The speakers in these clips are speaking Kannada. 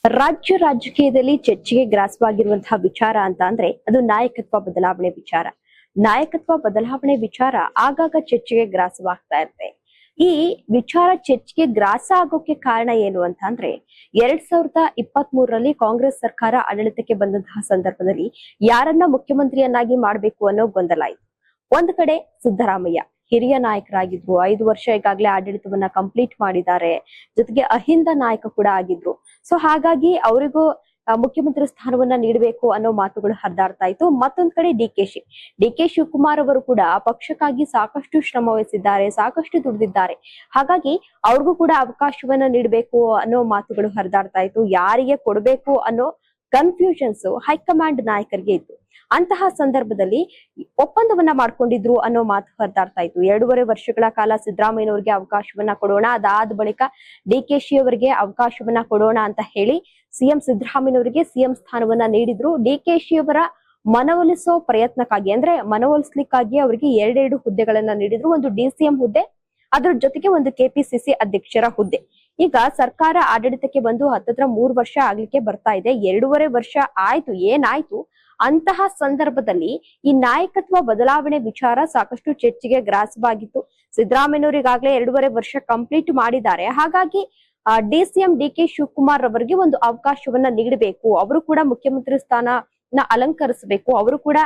ರಾಜ್ಯ ರಾಜಕೀಯದಲ್ಲಿ ಚರ್ಚೆಗೆ ಗ್ರಾಸವಾಗಿರುವಂತಹ ವಿಚಾರ ಅಂತ ಅಂದ್ರೆ ಅದು ನಾಯಕತ್ವ ಬದಲಾವಣೆ ವಿಚಾರ. ನಾಯಕತ್ವ ಬದಲಾವಣೆ ವಿಚಾರ ಆಗಾಗ ಚರ್ಚೆಗೆ ಗ್ರಾಸವಾಗ್ತಾ ಇರುತ್ತೆ. ಈ ವಿಚಾರ ಚರ್ಚೆಗೆ ಗ್ರಾಸ ಆಗೋಕೆ ಕಾರಣ ಏನು ಅಂತ ಅಂದ್ರೆ 2023ರಲ್ಲಿ ಕಾಂಗ್ರೆಸ್ ಸರ್ಕಾರ ಆಡಳಿತಕ್ಕೆ ಬಂದಂತಹ ಸಂದರ್ಭದಲ್ಲಿ ಯಾರನ್ನ ಮುಖ್ಯಮಂತ್ರಿಯನ್ನಾಗಿ ಮಾಡ್ಬೇಕು ಅನ್ನೋ ಗೊಂದಲ ಇತ್ತು. ಒಂದ್ ಕಡೆ ಸಿದ್ದರಾಮಯ್ಯ ಹಿರಿಯ ನಾಯಕರಾಗಿದ್ರು, 5 ವರ್ಷ ಈಗಾಗಲೇ ಆಡಳಿತವನ್ನ ಕಂಪ್ಲೀಟ್ ಮಾಡಿದ್ದಾರೆ, ಜೊತೆಗೆ ಅಹಿಂದ ನಾಯಕ ಕೂಡ ಆಗಿದ್ರು. ಸೊ ಹಾಗಾಗಿ ಅವರಿಗೂ ಮುಖ್ಯಮಂತ್ರಿ ಸ್ಥಾನವನ್ನ ನೀಡಬೇಕು ಅನ್ನೋ ಮಾತುಗಳು ಹರಿದಾಡ್ತಾ ಇತ್ತು. ಮತ್ತೊಂದ್ ಕಡೆ ಡಿ ಕೆ ಶಿವಕುಮಾರ್ ಅವರು ಕೂಡ ಪಕ್ಷಕ್ಕಾಗಿ ಸಾಕಷ್ಟು ಶ್ರಮ ವಹಿಸಿದ್ದಾರೆ, ಸಾಕಷ್ಟು ದುಡಿದಿದ್ದಾರೆ. ಹಾಗಾಗಿ ಅವ್ರಿಗೂ ಕೂಡ ಅವಕಾಶವನ್ನ ನೀಡಬೇಕು ಅನ್ನೋ ಮಾತುಗಳು ಹರಿದಾಡ್ತಾ ಇತ್ತು. ಯಾರಿಗೆ ಕೊಡಬೇಕು ಅನ್ನೋ ಕನ್ಫ್ಯೂಷನ್ಸ್ ಹೈಕಮಾಂಡ್ ನಾಯಕರಿಗೆ ಇತ್ತು. ಅಂತಹ ಸಂದರ್ಭದಲ್ಲಿ ಒಪ್ಪಂದವನ್ನ ಮಾಡ್ಕೊಂಡಿದ್ರು ಅನ್ನೋ ಮಾತು ಹರಿದಾಡ್ತಾ ಇತ್ತು. 2.5 ವರ್ಷಗಳ ಕಾಲ ಸಿದ್ದರಾಮಯ್ಯನವರಿಗೆ ಅವಕಾಶವನ್ನ ಕೊಡೋಣ, ಅದಾದ ಬಳಿಕ ಡಿ.ಕೆ.ಶಿ ಅವರಿಗೆ ಅವಕಾಶವನ್ನ ಕೊಡೋಣ ಅಂತ ಹೇಳಿ ಸಿಎಂ ಸಿದ್ದರಾಮಯ್ಯನವರಿಗೆ ಸಿಎಂ ಸ್ಥಾನವನ್ನ ನೀಡಿದ್ರು. ಡಿ.ಕೆ.ಶಿ ಅವರ ಮನವೊಲಿಸೋ ಪ್ರಯತ್ನಕ್ಕಾಗಿ, ಅಂದ್ರೆ ಮನವೊಲಿಸ್ಲಿಕ್ಕಾಗಿ ಅವರಿಗೆ 2 ಹುದ್ದೆಗಳನ್ನ ನೀಡಿದ್ರು. ಒಂದು ಡಿ.ಸಿ.ಎಂ ಹುದ್ದೆ, ಅದ್ರ ಜೊತೆಗೆ ಒಂದು ಕೆಪಿಸಿಸಿ ಅಧ್ಯಕ್ಷರ ಹುದ್ದೆ. ಈಗ ಸರ್ಕಾರ ಆಡಳಿತಕ್ಕೆ ಬಂದು ಹತ್ತತ್ರ 3 ವರ್ಷ ಆಗ್ಲಿಕ್ಕೆ ಬರ್ತಾ ಇದೆ. 2.5 ವರ್ಷ ಆಯ್ತು, ಏನಾಯ್ತು? ಅಂತಹ ಸಂದರ್ಭದಲ್ಲಿ ಈ ನಾಯಕತ್ವ ಬದಲಾವಣೆ ವಿಚಾರ ಸಾಕಷ್ಟು ಚರ್ಚೆಗೆ ಗ್ರಾಸವಾಗಿತ್ತು. ಸಿದ್ದರಾಮಯ್ಯನವರಿಗಾಗ್ಲೇ 2.5 ವರ್ಷ ಕಂಪ್ಲೀಟ್ ಮಾಡಿದ್ದಾರೆ. ಹಾಗಾಗಿ ಡಿ.ಸಿ.ಎಂ ಡಿ.ಕೆ ಶಿವಕುಮಾರ್ ಅವರಿಗೆ ಒಂದು ಅವಕಾಶವನ್ನ ನೀಡಬೇಕು, ಅವರು ಕೂಡ ಮುಖ್ಯಮಂತ್ರಿ ಸ್ಥಾನ ಅಲಂಕರಿಸಬೇಕು, ಅವರು ಕೂಡ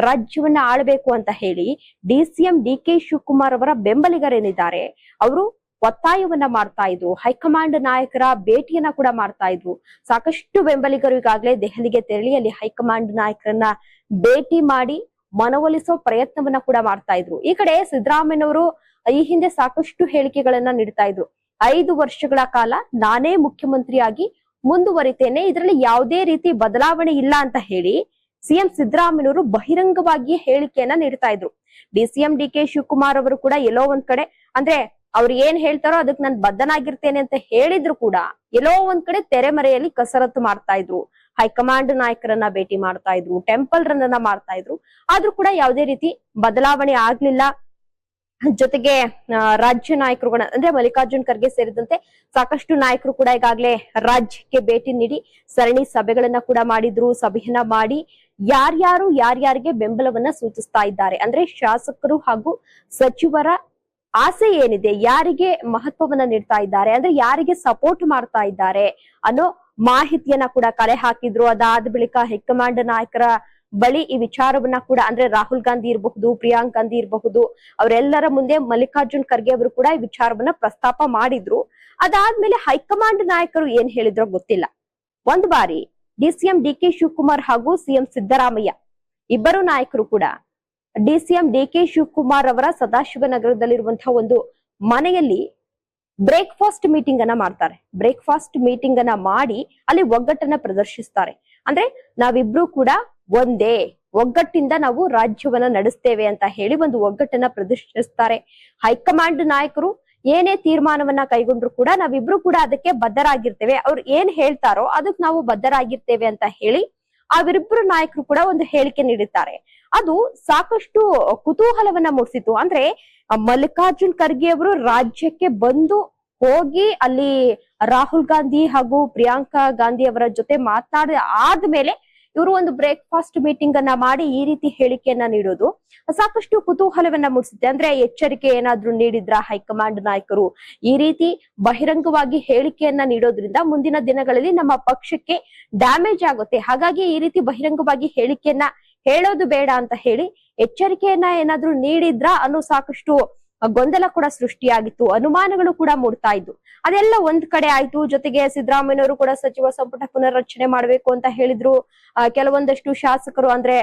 ರಾಜ್ಯವನ್ನ ಆಳಬೇಕು ಅಂತ ಹೇಳಿ ಡಿ.ಸಿ.ಎಂ ಡಿ.ಕೆ ಶಿವಕುಮಾರ್ ಅವರ ಬೆಂಬಲಿಗರೇನಿದ್ದಾರೆ ಅವರು ಒತ್ತಾಯವನ್ನ ಮಾಡ್ತಾ ಇದ್ರು. ಹೈಕಮಾಂಡ್ ನಾಯಕರ ಭೇಟಿಯನ್ನ ಕೂಡ ಮಾಡ್ತಾ ಇದ್ರು. ಸಾಕಷ್ಟು ಬೆಂಬಲಿಗರು ಈಗಾಗಲೇ ದೆಹಲಿಗೆ ತೆರಳಿ ಅಲ್ಲಿ ಹೈಕಮಾಂಡ್ ನಾಯಕರನ್ನ ಭೇಟಿ ಮಾಡಿ ಮನವೊಲಿಸೋ ಪ್ರಯತ್ನವನ್ನ ಕೂಡ ಮಾಡ್ತಾ ಇದ್ರು. ಈ ಕಡೆ ಸಿದ್ದರಾಮಯ್ಯನವರು ಈ ಹಿಂದೆ ಸಾಕಷ್ಟು ಹೇಳಿಕೆಗಳನ್ನ ನೀಡ್ತಾ ಇದ್ರು. 5 ವರ್ಷಗಳ ಕಾಲ ನಾನೇ ಮುಖ್ಯಮಂತ್ರಿಯಾಗಿ ಮುಂದುವರಿತೇನೆ, ಇದರಲ್ಲಿ ಯಾವುದೇ ರೀತಿ ಬದಲಾವಣೆ ಇಲ್ಲ ಅಂತ ಹೇಳಿ ಸಿಎಂ ಸಿದ್ದರಾಮಯ್ಯನವರು ಬಹಿರಂಗವಾಗಿ ಹೇಳಿಕೆಯನ್ನ ನೀಡ್ತಾ ಇದ್ರು. ಡಿ.ಸಿ.ಎಂ ಡಿ.ಕೆ ಶಿವಕುಮಾರ್ ಅವರು ಕೂಡ ಎಲ್ಲೋ ಒಂದ್ ಕಡೆ, ಅಂದ್ರೆ ಅವ್ರು ಏನ್ ಹೇಳ್ತಾರೋ ಅದಕ್ಕೆ ನಾನು ಬದ್ಧನಾಗಿರ್ತೇನೆ ಅಂತ ಹೇಳಿದ್ರು ಕೂಡ ಎಲ್ಲೋ ಒಂದ್ ಕಡೆ ತೆರೆಮರೆಯಲ್ಲಿ ಕಸರತ್ತು ಮಾಡ್ತಾ ಇದ್ರು. ಹೈಕಮಾಂಡ್ ನಾಯಕರನ್ನ ಭೇಟಿ ಮಾಡ್ತಾ ಇದ್ರು, ಟೆಂಪಲ್ ರನ್ ಅನ್ನ ಮಾಡ್ತಾ ಇದ್ರು. ಆದ್ರೂ ಕೂಡ ಯಾವುದೇ ರೀತಿ ಬದಲಾವಣೆ ಆಗ್ಲಿಲ್ಲ. ಜೊತೆಗೆ ರಾಜ್ಯ ನಾಯಕರುಗಳ, ಅಂದ್ರೆ ಮಲ್ಲಿಕಾರ್ಜುನ್ ಖರ್ಗೆ ಸೇರಿದಂತೆ ಸಾಕಷ್ಟು ನಾಯಕರು ಕೂಡ ಈಗಾಗಲೇ ರಾಜ್ಯಕ್ಕೆ ಭೇಟಿ ನೀಡಿ ಸರಣಿ ಸಭೆಗಳನ್ನ ಕೂಡ ಮಾಡಿದ್ರು. ಸಭೆಯನ್ನ ಮಾಡಿ ಯಾರ್ಯಾರಿಗೆ ಬೆಂಬಲವನ್ನ ಸೂಚಿಸ್ತಾ ಇದ್ದಾರೆ, ಅಂದ್ರೆ ಶಾಸಕರು ಹಾಗೂ ಸಚಿವರ ಆಸೆ ಏನಿದೆ, ಯಾರಿಗೆ ಮಹತ್ವವನ್ನ ನೀಡ್ತಾ ಇದ್ದಾರೆ, ಅಂದ್ರೆ ಯಾರಿಗೆ ಸಪೋರ್ಟ್ ಮಾಡ್ತಾ ಇದ್ದಾರೆ ಅನ್ನೋ ಮಾಹಿತಿಯನ್ನ ಕೂಡ ಕಲೆ ಹಾಕಿದ್ರು. ಅದಾದ ಬಳಿಕ ಹೈಕಮಾಂಡ್ ನಾಯಕರ ಬಳಿ ಈ ವಿಚಾರವನ್ನ ಕೂಡ, ಅಂದ್ರೆ ರಾಹುಲ್ ಗಾಂಧಿ ಇರಬಹುದು, ಪ್ರಿಯಾಂಕ್ ಗಾಂಧಿ ಇರಬಹುದು, ಅವರೆಲ್ಲರ ಮುಂದೆ ಮಲ್ಲಿಕಾರ್ಜುನ್ ಖರ್ಗೆ ಅವರು ಕೂಡ ಈ ವಿಚಾರವನ್ನ ಪ್ರಸ್ತಾಪ ಮಾಡಿದ್ರು. ಅದಾದ್ಮೇಲೆ ಹೈಕಮಾಂಡ್ ನಾಯಕರು ಏನ್ ಹೇಳಿದ್ರೋ ಗೊತ್ತಿಲ್ಲ. ಒಂದ್ ಬಾರಿ ಡಿ.ಸಿ.ಎಂ ಡಿ.ಕೆ ಶಿವಕುಮಾರ್ ಹಾಗೂ ಸಿಎಂ ಸಿದ್ದರಾಮಯ್ಯ ಇಬ್ಬರು ನಾಯಕರು ಕೂಡ ಡಿ.ಸಿ.ಎಂ ಡಿ.ಕೆ ಶಿವಕುಮಾರ್ ಅವರ ಸದಾಶಿವನಗರದಲ್ಲಿರುವಂತಹ ಒಂದು ಮನೆಯಲ್ಲಿ ಬ್ರೇಕ್ಫಾಸ್ಟ್ ಮೀಟಿಂಗ್ ಅನ್ನ ಮಾಡ್ತಾರೆ. ಬ್ರೇಕ್ಫಾಸ್ಟ್ ಮೀಟಿಂಗ್ ಅನ್ನ ಮಾಡಿ ಅಲ್ಲಿ ಒಗ್ಗಟ್ಟನ್ನ ಪ್ರದರ್ಶಿಸ್ತಾರೆ. ಅಂದ್ರೆ ನಾವಿಬ್ರು ಕೂಡ ಒಂದೇ, ಒಗ್ಗಟ್ಟಿಂದ ನಾವು ರಾಜ್ಯವನ್ನ ನಡೆಸ್ತೇವೆ ಅಂತ ಹೇಳಿ ಒಂದು ಒಗ್ಗಟ್ಟನ್ನ ಪ್ರದರ್ಶಿಸ್ತಾರೆ. ಹೈಕಮಾಂಡ್ ನಾಯಕರು ಏನೇ ತೀರ್ಮಾನವನ್ನ ಕೈಗೊಂಡ್ರು ಕೂಡ ನಾವಿಬ್ರು ಕೂಡ ಅದಕ್ಕೆ ಬದ್ಧರಾಗಿರ್ತೇವೆ, ಅವ್ರು ಏನ್ ಹೇಳ್ತಾರೋ ಅದಕ್ಕೆ ನಾವು ಬದ್ಧರಾಗಿರ್ತೇವೆ ಅಂತ ಹೇಳಿ ಅವರಿಬ್ರು ನಾಯಕರು ಕೂಡ ಒಂದು ಹೇಳಿಕೆ ನೀಡುತ್ತಾರೆ. ಅದು ಸಾಕಷ್ಟು ಕುತೂಹಲವನ್ನ ಮೂಡಿಸಿತು. ಅಂದ್ರೆ ಮಲ್ಲಿಕಾರ್ಜುನ್ ಖರ್ಗೆ ಅವರು ರಾಜ್ಯಕ್ಕೆ ಬಂದು ಹೋಗಿ ಅಲ್ಲಿ ರಾಹುಲ್ ಗಾಂಧಿ ಹಾಗೂ ಪ್ರಿಯಾಂಕಾ ಗಾಂಧಿ ಅವರ ಜೊತೆ ಮಾತನಾಡಿದ ಆದ್ಮೇಲೆ ಇವರು ಒಂದು ಬ್ರೇಕ್ಫಾಸ್ಟ್ ಮೀಟಿಂಗ್ ಅನ್ನ ಮಾಡಿ ಈ ರೀತಿ ಹೇಳಿಕೆಯನ್ನ ನೀಡೋದು ಸಾಕಷ್ಟು ಕುತೂಹಲವನ್ನ ಮೂಡಿಸುತ್ತೆ. ಅಂದ್ರೆ ಎಚ್ಚರಿಕೆ ಏನಾದ್ರೂ ನೀಡಿದ್ರ ಹೈಕಮಾಂಡ್ ನಾಯಕರು? ಈ ರೀತಿ ಬಹಿರಂಗವಾಗಿ ಹೇಳಿಕೆಯನ್ನ ನೀಡೋದ್ರಿಂದ ಮುಂದಿನ ದಿನಗಳಲ್ಲಿ ನಮ್ಮ ಪಕ್ಷಕ್ಕೆ ಡ್ಯಾಮೇಜ್ ಆಗುತ್ತೆ, ಹಾಗಾಗಿ ಈ ರೀತಿ ಬಹಿರಂಗವಾಗಿ ಹೇಳಿಕೆಯನ್ನ ಹೇಳೋದು ಬೇಡ ಅಂತ ಹೇಳಿ ಎಚ್ಚರಿಕೆಯನ್ನ ಏನಾದ್ರೂ ನೀಡಿದ್ರ ಅನ್ನೋ ಸಾಕಷ್ಟು ಗೊಂದಲ ಕೂಡ ಸೃಷ್ಟಿಯಾಗಿತ್ತು, ಅನುಮಾನಗಳು ಕೂಡ ಮೂಡ್ತಾ ಇದ್ದು. ಅದೆಲ್ಲ ಒಂದ್ ಕಡೆ ಆಯ್ತು. ಜೊತೆಗೆ ಸಿದ್ದರಾಮಯ್ಯನವರು ಕೂಡ ಸಚಿವ ಸಂಪುಟ ಪುನರ್ರಚನೆ ಮಾಡ್ಬೇಕು ಅಂತ ಹೇಳಿದ್ರು. ಕೆಲವೊಂದಷ್ಟು ಶಾಸಕರು, ಅಂದ್ರೆ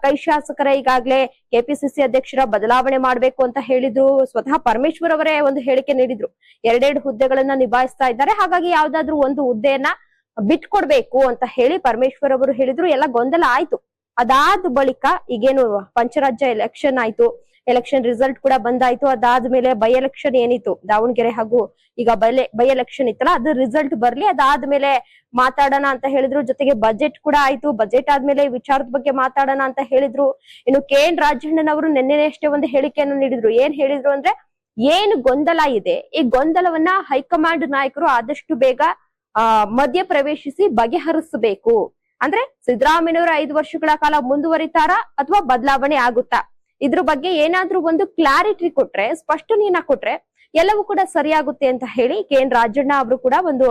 ಕೈ ಶಾಸಕರ ಈಗಾಗ್ಲೇ ಕೆಪಿಸಿಸಿ ಅಧ್ಯಕ್ಷರ ಬದಲಾವಣೆ ಮಾಡ್ಬೇಕು ಅಂತ ಹೇಳಿದ್ರು. ಸ್ವತಃ ಪರಮೇಶ್ವರ್ ಅವರೇ ಒಂದು ಹೇಳಿಕೆ ನೀಡಿದ್ರು, 2 ಹುದ್ದೆಗಳನ್ನ ನಿಭಾಯಿಸ್ತಾ ಇದ್ದಾರೆ, ಹಾಗಾಗಿ ಯಾವ್ದಾದ್ರು ಒಂದು ಹುದ್ದೆಯನ್ನ ಬಿಟ್ಕೊಡ್ಬೇಕು ಅಂತ ಹೇಳಿ ಪರಮೇಶ್ವರ್ ಅವರು ಹೇಳಿದ್ರು. ಎಲ್ಲ ಗೊಂದಲ ಆಯ್ತು. ಅದಾದ ಬಳಿಕ ಈಗೇನು ಪಂಚರಾಜ್ಯ ಎಲೆಕ್ಷನ್ ಆಯ್ತು, ಎಲೆಕ್ಷನ್ ರಿಸಲ್ಟ್ ಕೂಡ ಬಂದಾಯ್ತು. ಅದಾದ್ಮೇಲೆ ಬೈ ಎಲೆಕ್ಷನ್ ಏನಿತ್ತು ದಾವಣಗೆರೆ ಹಾಗೂ ಈಗ ಬೈ ಎಲೆಕ್ಷನ್ ಇತ್ತಲ್ಲ, ಅದು ರಿಸಲ್ಟ್ ಬರ್ಲಿ, ಅದಾದ್ಮೇಲೆ ಮಾತಾಡೋಣ ಅಂತ ಹೇಳಿದ್ರು. ಜೊತೆಗೆ ಬಜೆಟ್ ಕೂಡ ಆಯ್ತು. ಬಜೆಟ್ ಆದ್ಮೇಲೆ ವಿಚಾರದ ಬಗ್ಗೆ ಮಾತಾಡೋಣ ಅಂತ ಹೇಳಿದ್ರು. ಇನ್ನು ಕೆ.ಎನ್. ರಾಜಣ್ಣನವರು ನಿನ್ನೆಷ್ಟೇ ಒಂದು ಹೇಳಿಕೆಯನ್ನು ನೀಡಿದ್ರು. ಏನ್ ಹೇಳಿದ್ರು ಅಂದ್ರೆ, ಏನು ಗೊಂದಲ ಇದೆ, ಈ ಗೊಂದಲವನ್ನ ಹೈಕಮಾಂಡ್ ನಾಯಕರು ಆದಷ್ಟು ಬೇಗ ಮಧ್ಯ ಪ್ರವೇಶಿಸಿ ಬಗೆಹರಿಸಬೇಕು. ಅಂದ್ರೆ ಸಿದ್ದರಾಮಯ್ಯನವರು 5 ವರ್ಷಗಳ ಕಾಲ ಮುಂದುವರಿತಾರಾ ಅಥವಾ ಬದಲಾವಣೆ ಆಗುತ್ತಾ, ಇದ್ರ ಬಗ್ಗೆ ಏನಾದ್ರೂ ಒಂದು ಕ್ಲಾರಿಟಿ ಕೊಟ್ರೆ, ಸ್ಪಷ್ಟನೆಯನ್ನ ಕೊಟ್ರೆ ಎಲ್ಲವೂ ಕೂಡ ಸರಿಯಾಗುತ್ತೆ ಅಂತ ಹೇಳಿ KN ರಾಜಣ್ಣ ಅವರು ಕೂಡ ಒಂದು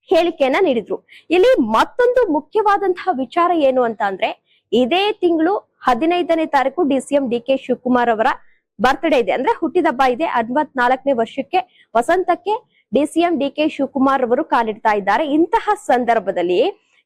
ಹೇಳಿಕೆಯನ್ನ ನೀಡಿದ್ರು. ಇಲ್ಲಿ ಮತ್ತೊಂದು ಮುಖ್ಯವಾದಂತಹ ವಿಚಾರ ಏನು ಅಂತ ಅಂದ್ರೆ, ಇದೇ ತಿಂಗಳು 15ನೇ ತಾರೀಕು DCM DK ಶಿವಕುಮಾರ್ ಅವರ ಬರ್ತ್ಡೇ ಇದೆ, ಅಂದ್ರೆ ಹುಟ್ಟಿದಬ್ಬ ಇದೆ. 64ನೇ ವರ್ಷಕ್ಕೆ ವಸಂತಕ್ಕೆ DCM DK ಶಿವಕುಮಾರ್ ಅವರು ಕಾಲಿಡ್ತಾ ಇದ್ದಾರೆ. ಇಂತಹ ಸಂದರ್ಭದಲ್ಲಿ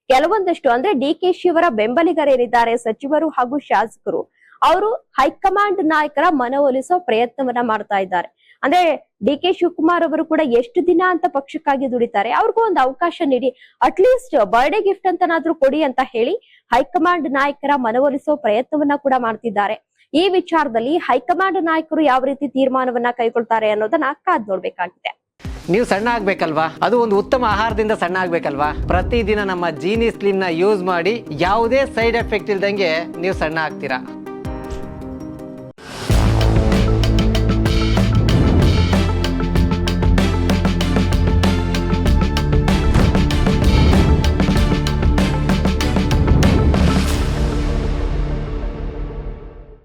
ಕೆಲವೊಂದಷ್ಟು ಅಂದ್ರೆ DK ಶಿವರ ಬೆಂಬಲಿಗರೇನಿದ್ದಾರೆ, ಸಚಿವರು ಹಾಗೂ ಶಾಸಕರು, ಅವರು ಹೈಕಮಾಂಡ್ ನಾಯಕರ ಮನವೊಲಿಸೋ ಪ್ರಯತ್ನವನ್ನ ಮಾಡ್ತಾ ಇದ್ದಾರೆ. ಅಂದ್ರೆ DK ಶಿವಕುಮಾರ್ ಅವರು ಕೂಡ ಎಷ್ಟು ದಿನ ಅಂತ ಪಕ್ಷಕ್ಕಾಗಿ ದುಡಿತಾರೆ, ಅವ್ರಿಗೂ ಒಂದು ಅವಕಾಶ ನೀಡಿ, ಅಟ್ಲೀಸ್ಟ್ ಬರ್ಡೇ ಗಿಫ್ಟ್ ಅಂತನಾದ್ರೂ ಕೊಡಿ ಅಂತ ಹೇಳಿ ಹೈಕಮಾಂಡ್ ನಾಯಕರ ಮನವೊಲಿಸೋ ಪ್ರಯತ್ನವನ್ನ ಕೂಡ ಮಾಡ್ತಿದ್ದಾರೆ. ಈ ವಿಚಾರದಲ್ಲಿ ಹೈಕಮಾಂಡ್ ನಾಯಕರು ಯಾವ ರೀತಿ ತೀರ್ಮಾನವನ್ನ ಕೈಗೊಳ್ತಾರೆ ಅನ್ನೋದನ್ನ ಕಾದ್ ನೋಡ್ಬೇಕಾಗಿದೆ. ನೀವು ಸಣ್ಣ ಆಗ್ಬೇಕಲ್ವಾ, ಅದು ಒಂದು ಉತ್ತಮ ಆಹಾರದಿಂದ ಸಣ್ಣ ಆಗ್ಬೇಕಲ್ವಾ. ಪ್ರತಿದಿನ ನಮ್ಮ ಜೀನಿ ಸ್ಲಿಮ್ ನ ಯೂಸ್ ಮಾಡಿ ಯಾವುದೇ ಸೈಡ್ ಎಫೆಕ್ಟ್ ಇಲ್ದಂಗೆ ನೀವು ಸಣ್ಣ ಆಗ್ತೀರಾ.